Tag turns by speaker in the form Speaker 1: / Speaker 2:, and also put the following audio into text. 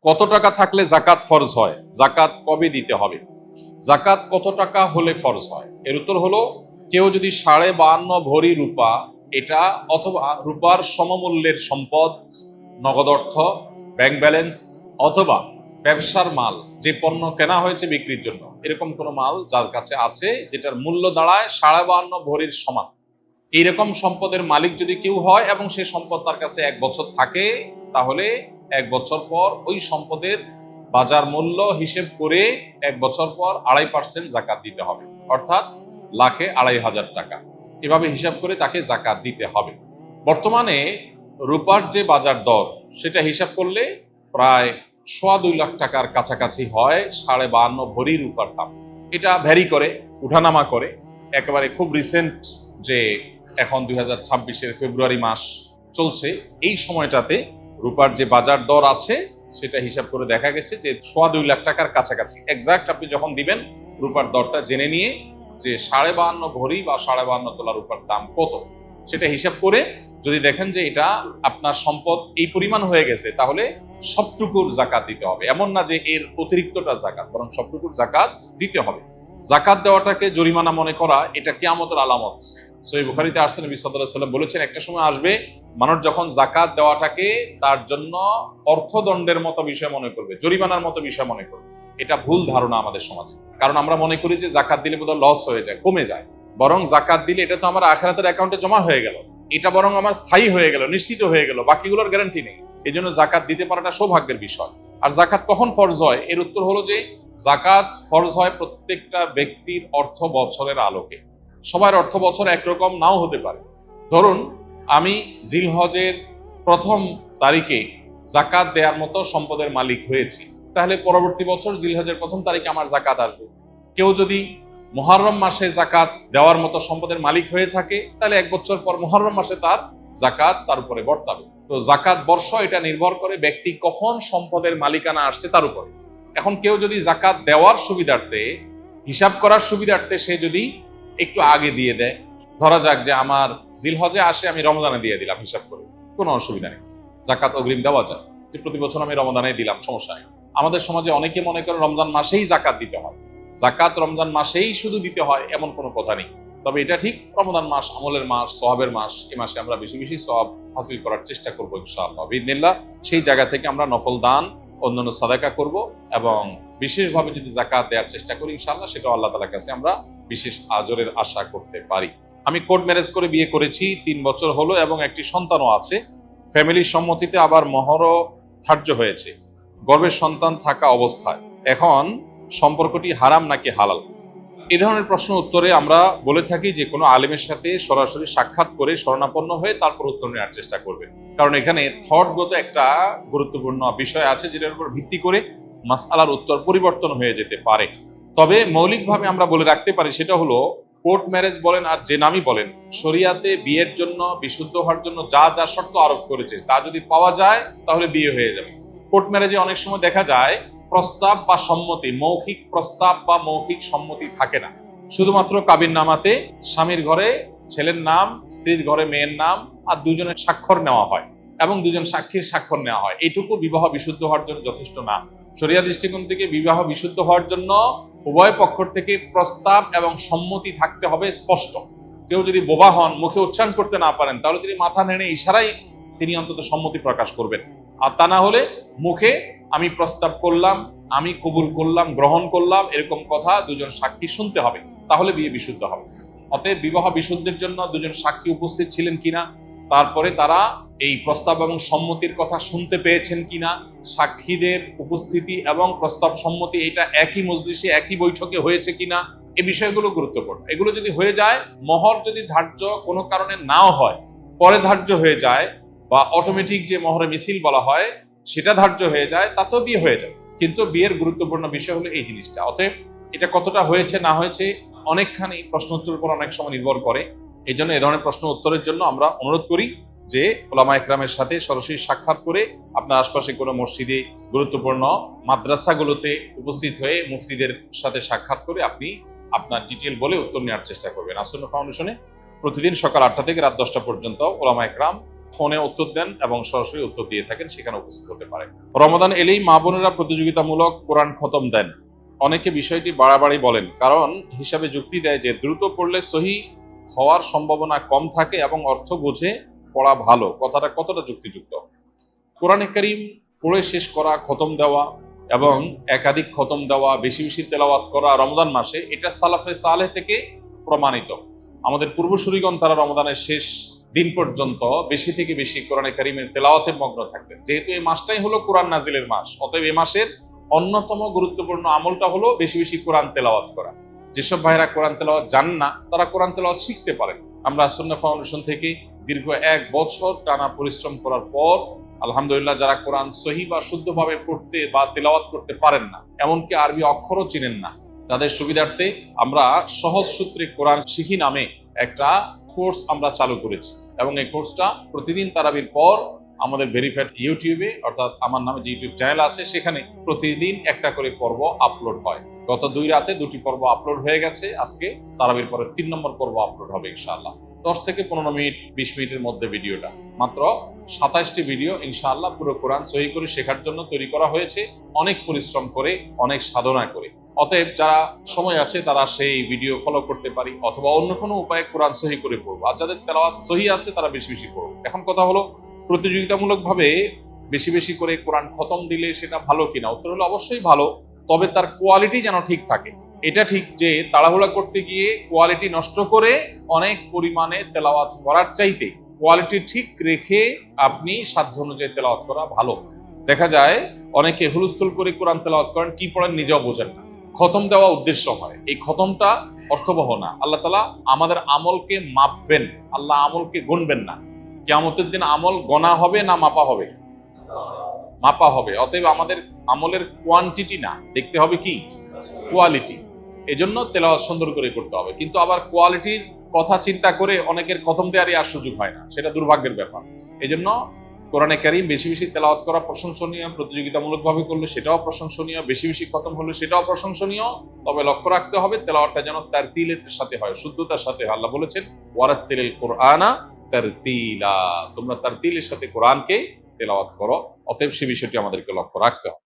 Speaker 1: কত টাকা থাকলে জাকাত ফরজ হয়? জাকাত কবে দিতে হবে? জাকাত কত টাকা হলে ফরজ হয়? এর উত্তর হলো, কেউ যদি 52.5 ভরি রূপা, এটা অথবা রূপার সমমূল্যের সম্পদ, নগদ অর্থ, ব্যাংক ব্যালেন্স অথবা ব্যবসার মাল, যে পণ্য কেনা হয়েছে বিক্রির জন্য, এরকম কোনো মাল যার কাছে আছে যেটার মূল্য দাঁড়ায় 52.5 ভরির সমান, এইরকম সম্পদের মালিক যদি কেউ হয় এবং সেই সম্পদ তার কাছে 1 বছর থাকে, তাহলে 1 বছর পর ওই সম্পদের বাজার মূল্য হিসেব করে 1 বছর পর 2.5% জাকাত দিতে হবে, অর্থাৎ লাখে 2,500 টাকা। এভাবে হিসাব করে তাকে জাকাত দিতে হবে। বর্তমানে রূপার যে বাজার দর, সেটা হিসাব করলে প্রায় 2.25 লাখ টাকার কাছাকাছি হয় 52.5 ভরি রূপার দাম। এটা ভ্যারি করে, উঠানামা করে। একেবারে খুব রিসেন্ট যে এখন 2026-এর ফেব্রুয়ারি মাস চলছে, এই সময়টাতে রূপার যে বাজার দর আছে সেটা হিসাব করে দেখা গেছে যে 2.25 লাখ টাকার কাছাকাছি। এক্সাক্ট আপনি যখন দিবেন রূপার দরটা জেনে নিয়ে যে 52.5 ভরি বা 52.5 তোলা রূপার দাম কত, সেটা হিসাব করে যদি দেখেন যে এটা আপনার সম্পদ এই পরিমাণ হয়ে গেছে, তাহলে সবটুকুর জাকাত দিতে হবে। এমন না যে এর অতিরিক্তটা জাকাত, বরং সবটুকুর জাকাত দিতে হবে। জাকাত দেওয়াটাকে জরিমানা মনে করা, এটা কিয়ামতের আলামত। সহিহ বুখারীতে আসছে, নবী সাল্লাল্লাহু আলাইহি ওয়াসাল্লাম বলেছেন, একটা সময় আসবে মানুষ যখন জাকাত দেওয়াটাকে তার জন্য অর্থদণ্ডের মতো বিষয় মনে করবে, জরিমানার মতো বিষয় মনে করবে। এটা ভুল ধারণা আমাদের সমাজে। কারণ আমরা মনে করি যে জাকাত দিলে বোধহয় লস হয়ে যায়, কমে যায়। বরং জাকাত দিলে এটা তো আমার আখিরাতের অ্যাকাউন্টে জমা হয়ে গেল, এটা বরং আমার স্থায়ী হয়ে গেল, নিশ্চিত হয়ে গেল, বাকিগুলোর গ্যারান্টি নেই। এই জন্য জাকাত দিতে পারাটা সৌভাগ্যের বিষয়। আর জাকাত কখন ফরজ হয়? এর উত্তর হলো যে জাকাত ফরজ হয় প্রত্যেকটা ব্যক্তির অর্থ বছরের আলোকে। সবার অর্থ বছর একরকম নাও হতে পারে। ধরুন আমি জিলহজের 1ম তারিখে জাকাত দেওয়ার মতো সম্পদের মালিক হয়েছি, তাহলে পরবর্তী বছর জিলহজের 1ম তারিখে আমার জাকাত আসবে। কেউ যদি মুহররম মাসে জাকাত দেওয়ার মতো সম্পদের মালিক হয়ে থাকে, তাহলে 1 বছর পর মুহররম মাসে তার জাকাত তার উপরে বর্তাবে। তো জাকাত বর্ষ এটা নির্ভর করে ব্যক্তি কখন সম্পদের মালিকানা আসছে তার উপরে। এখন কেউ যদি জাকাত দেওয়ার সুবিধার্থে, হিসাব করার সুবিধার্থে সে যদি একটু আগে দিয়ে দেয়, ধরা যাক যে আমার জিলহজে আসে, আমি রমজানে দিয়ে দিলাম হিসাব করে, কোনো অসুবিধা নেই, জাকাত অগ্রিম দেওয়া যায়। যে প্রতি বছর আমি রমজানে দিলাম, সমস্যা নেই। আমাদের সমাজে অনেকে মনে করে রমজান মাসেই জাকাত দিতে হয়। জাকাত রমজান মাসেই শুধু দিতে হয় এমন কোনো কথা নেই। তবে এটা ঠিক, রমজান মাস আমলের মাস, সওয়াবের মাস, এই মাসে আমরা বেশি বেশি সওয়াব হাসিল করার চেষ্টা করবো ইনশাআল্লাহ বিইذনিল্লাহ। সেই জায়গা থেকে আমরা নফল দান, অন্যান্য সাদাকা করব এবং বিশেষভাবে যদি জাকাত দেওয়ার চেষ্টা করি ইনশাআল্লাহ, সেটা আল্লাহ তাআলার কাছে আমরা বিশেষ আজরের আশা করতে পারি। আমি কোর্ট ম্যারেজ করে বিয়ে করেছি, 3 বছর হলো এবং একটি সন্তানও আছে। ফ্যামিলির সম্মতিতে আবার মহরও ধার্য হয়েছে গর্ভের সন্তান থাকা অবস্থায়। এখন সম্পর্কটি হারাম নাকি হালাল? এই ধরনের প্রশ্ন উত্তরে আমরা বলে থাকি যে কোনো আলেমের সাথে সরাসরি সাক্ষাৎ করে শরণাপন্ন হয়ে তারপর উত্তর নেওয়ার চেষ্টা করবেন। কারণ এখানে থটগত একটা গুরুত্বপূর্ণ বিষয় আছে যেটার উপর ভিত্তি করে মাসআলার উত্তর পরিবর্তন হয়ে যেতে পারে। তবে মৌলিকভাবে আমরা বলে রাখতে পারি, সেটা হলো কোর্ট ম্যারেজ বলেন আর যে নামই বলেন, শরিয়াতে বিয়ের জন্য, বিশুদ্ধ হওয়ার জন্য যা যা শর্ত আরোপ করেছে তা যদি পাওয়া যায় তাহলে বিয়ে হয়ে যাবে। কোর্ট ম্যারেজে অনেক সময় দেখা যায় প্রস্তাব বা সম্মতি, মৌখিক প্রস্তাব বা মৌখিক সম্মতি থাকে না। শুধুমাত্র কাবিননামাতে স্বামীর ঘরে ছেলের নাম, স্ত্রীর ঘরে মেয়ের নাম আর দুজনের স্বাক্ষর নেওয়া হয় এবং দুজন সাক্ষীর স্বাক্ষর নেওয়া হয়। এইটুকু বিবাহ বিশুদ্ধ হওয়ার জন্য যথেষ্ট না। শরিয়া দৃষ্টিকোণ থেকে বিবাহ বিশুদ্ধ হওয়ার জন্য উভয় পক্ষ থেকে প্রস্তাব এবং সম্মতি থাকতে হবে স্পষ্ট। কেউ যদি বোবা হন, মুখে উচ্চারণ করতে না পারেন, তাহলে তিনি মাথা নেড়ে ইশারায় তিনি অন্তত সম্মতি প্রকাশ করবেন। আর তা না হলে মুখে আমি প্রস্তাব করলাম, আমি কবুল করলাম, গ্রহণ করলাম, এরকম কথা দুজন সাক্ষী শুনতে হবে, তাহলে বিয়ে বিশুদ্ধ হবে। অতএব বিবাহ বিশুদ্ধের জন্য দুজন সাক্ষী উপস্থিত ছিলেন কিনা, তারপরে তারা এই প্রস্তাব এবং সম্মতির কথা শুনতে পেয়েছেন কিনা, সাক্ষীদের উপস্থিতি এবং প্রস্তাব সম্মতি এটা একই মজলিসে, একই বৈঠকে হয়েছে কিনা, এই বিষয়গুলো গুরুত্বপূর্ণ। এগুলো যদি হয়ে যায়, মহর যদি ধার্য কোনো কারণে নাও হয়, পরে ধার্য হয়ে যায়, বা অটোমেটিক যে মহরে মিছিল বলা হয় সেটা ধার্য হয়ে যায়, তাতেও বিয়ে হয়ে যায়। কিন্তু বিয়ের গুরুত্বপূর্ণ বিষয় হলো এই জিনিসটা। অতএব এটা কতটা হয়েছে না হয়েছে অনেকখানি প্রশ্ন উত্তরের উপর অনেক সময় নির্ভর করে। এই জন্য এ ধরনের প্রশ্ন উত্তরের জন্য আমরা অনুরোধ করি যে ওলামা একরামের সাথে সরাসরি সাক্ষাৎ করে আপনার আশপাশে কোনো মসজিদে, গুরুত্বপূর্ণ মাদ্রাসাগুলোতে উপস্থিত হয়ে মুফতিদের সাথে সাক্ষাৎ করে আপনি আপনার ডিটেল বলে উত্তর নেওয়ার চেষ্টা করবেন। আসুন্নাহ ফাউন্ডেশনে প্রতিদিন সকাল 8টা থেকে রাত 10টা পর্যন্ত ওলামা একরাম ফোনে উত্তর দেন এবং সরাসরি উত্তর দিয়ে থাকেন, সেখানে উপস্থিত হতে পারেন। রমাদান এলেই মা বোনেরা প্রতিযোগিতামূলক কোরআন খতম দেন। অনেকে বিষয়টি বাড়াবাড়ি বলেন, কারণ হিসাবে যুক্তি দেয় যে দ্রুত পড়লে সহি হওয়ার সম্ভাবনা কম থাকে এবং অর্থ বুঝে পড়া ভালো। কথাটা কতটা যুক্তিযুক্ত? কোরআনে কারীম পড়ে শেষ করা, খতম দেওয়া এবং একাধিক খতম দেওয়া, বেশি বেশি তেলাওয়াত করা রমজান মাসে, এটা সালাফে সালেহ থেকে প্রমাণিত। আমাদের পূর্বসূরিগণ তারা রমজানের শেষ দিন পর্যন্ত বেশি থেকে বেশি কোরআনে কারীমের তেলাওয়াতে মগ্ন থাকতেন। যেহেতু এই মাসটাই হলো কোরআন নাজিলের মাস, অতএব এই মাসের অন্যতম গুরুত্বপূর্ণ আমলটা হলো বেশি বেশি কোরআন তেলাওয়াত করা। যেসব ভাইরা কোরআন তেলাওয়াত জান না, তারা কোরআন তেলাওয়াত শিখতে পারেন। আমরা সুন্নাহ ফাউন্ডেশন থেকে দীর্ঘ 1 বছর টানা পরিশ্রম করার পর আলহামদুলিল্লাহ, যারা কোরআন সহি বা শুদ্ধভাবে পড়তে বা তেলাওয়াত করতে পারেন না, এমনকি আরবি অক্ষরও চিনেন না, তাদের সুবিধার্থে আমরা সহজ সূত্রে কোরআন শিখি নামে একটা কোর্স আমরা চালু করেছি। এবং এই কোর্সটা প্রতিদিন তারাবির পর আমাদের ভেরিফাইড ইউটিউবে, অর্থাৎ আমার নামে যে ইউটিউব চ্যানেল আছে, সেখানে প্রতিদিন একটা করে পর্ব আপলোড হয়। গত 2 রাতে 2টি পর্ব আপলোড হয়ে গেছে। আজকে তারাবির পরে 3 নম্বর পর্ব আপলোড হবে ইনশাআল্লাহ। 10 থেকে 15 মিনিট, 20 মিনিটের মধ্যে ভিডিওটা, মাত্র 27টি ভিডিও ইনশাআল্লাহ পুরো কোরআন সহি করে শেখার জন্য তৈরি করা হয়েছে, অনেক পরিশ্রম করে, অনেক সাধনা করে। অতএব যারা সময় আছে তারা সেই ভিডিও ফলো করতে পারি, অথবা অন্য কোনো উপায়ে কোরআন সহি করে পড়বো। আর যাদের তেলাওয়াত সহি আছে তারা বেশি বেশি পড়বো। এখন কথা হলো, প্রতিযোগিতামূলকভাবে বেশি বেশি করে কোরআন খতম দিলে সেটা ভালো কিনা? উত্তর হলো অবশ্যই ভালো, তবে তার কোয়ালিটি যেন ঠিক থাকে। এটা ঠিক যে তাড়াহুড়া করতে গিয়ে কোয়ালিটি নষ্ট করে অনেক পরিমাণে তেলাওয়াত করার চাইতে কোয়ালিটি ঠিক রেখে আপনি সাধ্য অনুযায়ী তেলাওয়াত করা ভালো। দেখা যায় অনেকে হুলস্থুল করে কোরআন তেলাওয়াত করেন, কি পড়েন নিজেও বোঝেন না। খতম দেওয়া উদ্দেশ্য হয়, এই খতমটা অর্থবহ না। আল্লাহ তাআলা আমাদের আমলকে মাপবেন, আল্লাহ আমলকে গুনবেন না। কিয়ামতের দিন আমল গণা হবে না মাপা হবে? মাপা হবে। অতএব আমাদের আমলের কোয়ান্টিটি না, দেখতে হবে কি? কোয়ালিটি। এজন্য তেলাওয়াত সুন্দর করে করতে হবে। কিন্তু আবার কোয়ালিটির কথা চিন্তা করে অনেকের খতম দেওয়ারই আর সুযোগ হয় না, সেটা দুর্ভাগ্যের ব্যাপার। এজন্য কোরআনে কারীম বেশি বেশি তেলাওয়াত করা প্রশংসনীয়, প্রতিযোগিতামূলকভাবে করলে সেটাও প্রশংসনীয়, বেশি বেশি খতম হলে সেটাও প্রশংসনীয়। তবে লক্ষ্য রাখতে হবে তেলাওয়াতটা যেন তারতিলের সাথে হয়, শুদ্ধতার সাথে হয়। আল্লাহ বলেছেন, ওয়ারাত্তিলিল কুরআনা তারতিলা, তোমরা তারতিলের সাথে কোরআনকে তেলাওয়াত করো। অতএব সে বিষয়টি আমাদেরকে লক্ষ্য রাখতে হবে।